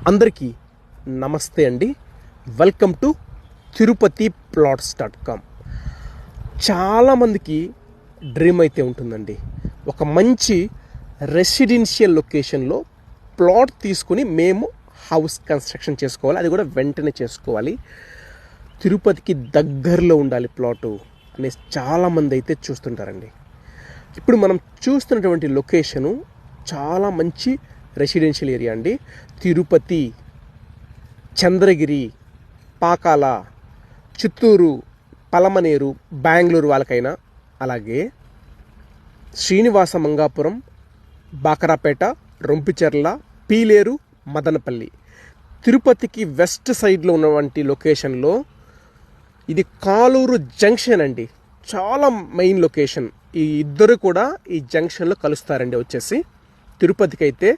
అందరికీ నమస్తే అండి. Welcome to tirupatiplots.com. చాలామందికి డ్రీమ్ అయితే ఉంటుందండి, ఒక మంచి రెసిడెన్షియల్ లొకేషన్లో ప్లాట్ తీసుకుని మేము హౌస్ కన్స్ట్రక్షన్ చేసుకోవాలి, అది కూడా వెంటనే చేసుకోవాలి, తిరుపతికి దగ్గరలో ఉండాలి ప్లాటు అనే చాలామంది అయితే చూస్తుంటారండి. ఇప్పుడు మనం చూస్తున్నటువంటి లొకేషను చాలా మంచి రెసిడెన్షియల్ ఏరియా అండి. తిరుపతి, చంద్రగిరి, పాకాల, చిత్తూరు, పలమనేరు, బెంగళూరు వాళ్ళకైనా, అలాగే శ్రీనివాస మంగాపురం, బాకరాపేట, రొంపిచెర్ల, పీలేరు, మదనపల్లి, తిరుపతికి వెస్ట్ సైడ్లో ఉన్నటువంటి లొకేషన్లో ఇది కాలూరు జంక్షన్ అండి. చాలా మెయిన్ లొకేషన్. ఈ ఇద్దరు కూడా ఈ జంక్షన్లో కలుస్తారండి. వచ్చేసి తిరుపతికి అయితే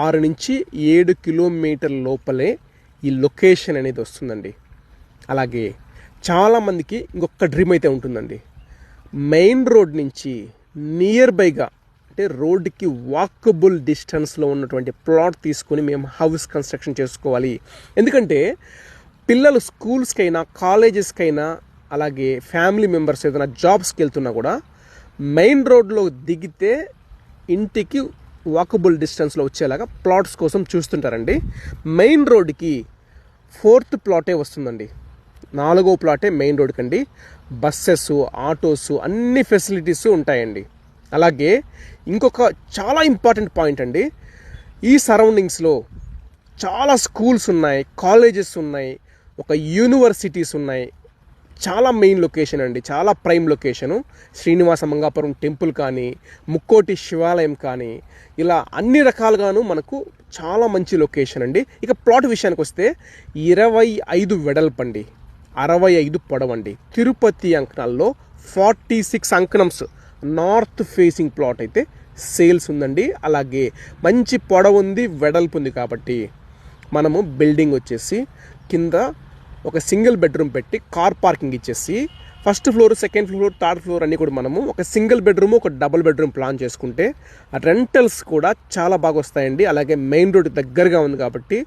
6 నుంచి 7 కిలోమీటర్ల లోపలే ఈ లొకేషన్ అనేది వస్తుందండి. అలాగే చాలామందికి ఇంకొక డ్రీమ్ అయితే ఉంటుందండి, మెయిన్ రోడ్ నుంచి నియర్ బైగా, అంటే రోడ్డుకి వాకబుల్ డిస్టెన్స్లో ఉన్నటువంటి ప్లాట్ తీసుకొని మేము హౌస్ కన్స్ట్రక్షన్ చేసుకోవాలి. ఎందుకంటే పిల్లలు స్కూల్స్కైనా, కాలేజెస్కైనా, అలాగే ఫ్యామిలీ మెంబర్స్ ఏదైనా జాబ్స్కి వెళ్తున్నా కూడా మెయిన్ రోడ్లో దిగితే ఇంటికి వాకబుల్ డిస్టెన్స్లో వచ్చేలాగా ప్లాట్స్ కోసం చూస్తుంటారండి. మెయిన్ రోడ్డుకి 4th ప్లాటే వస్తుందండి. 4వ ప్లాటే మెయిన్ రోడ్కి అండి. బస్సెస్, ఆటోస్, అన్ని ఫెసిలిటీస్ ఉంటాయండి. అలాగే ఇంకొక చాలా ఇంపార్టెంట్ పాయింట్ అండి, ఈ సరౌండింగ్స్లో చాలా స్కూల్స్ ఉన్నాయి, కాలేజెస్ ఉన్నాయి, ఒక యూనివర్సిటీస్ ఉన్నాయి. చాలా మెయిన్ లొకేషన్ అండి, చాలా prime location. Srinivasa Mangapuram temple కానీ, ముక్కోటి శివాలయం కానీ, ఇలా అన్ని రకాలుగాను మనకు చాలా మంచి లొకేషన్ అండి. ఇక ప్లాట్ విషయానికి వస్తే 25 వెడల్పండి, 65 పొడవండి. తిరుపతి అంకణాల్లో 46 అంకణమ్స్ నార్త్ ఫేసింగ్ ప్లాట్ అయితే సేల్స్ ఉందండి. అలాగే మంచి పొడవు ఉంది, వెడల్పు ఉంది. కాబట్టి మనము బిల్డింగ్ వచ్చేసి కింద ఒక సింగిల్ బెడ్రూమ్ పెట్టి కార్ పార్కింగ్ ఇచ్చేసి first floor, second floor, third floor అన్నీ కూడా మనము ఒక సింగిల్ బెడ్రూమ్, ఒక డబుల్ బెడ్రూమ్ ప్లాన్ చేసుకుంటే రెంటల్స్ కూడా చాలా బాగా వస్తాయండి. అలాగే మెయిన్ రోడ్ దగ్గరగా ఉంది కాబట్టి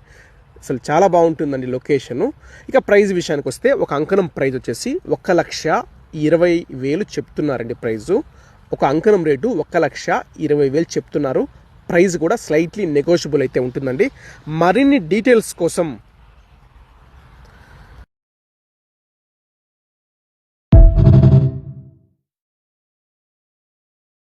అసలు చాలా బాగుంటుందండి లొకేషను. ఇక ప్రైస్ విషయానికి వస్తే ఒక అంకణం ప్రైస్ వచ్చేసి 1,20,000 చెప్తున్నారండి ప్రైజు. ఒక అంకణం రేటు 1,20,000 చెప్తున్నారు. ప్రైస్ కూడా స్లైట్లీ నెగోషియబుల్ అయితే ఉంటుందండి. మరిన్ని డీటెయిల్స్ కోసం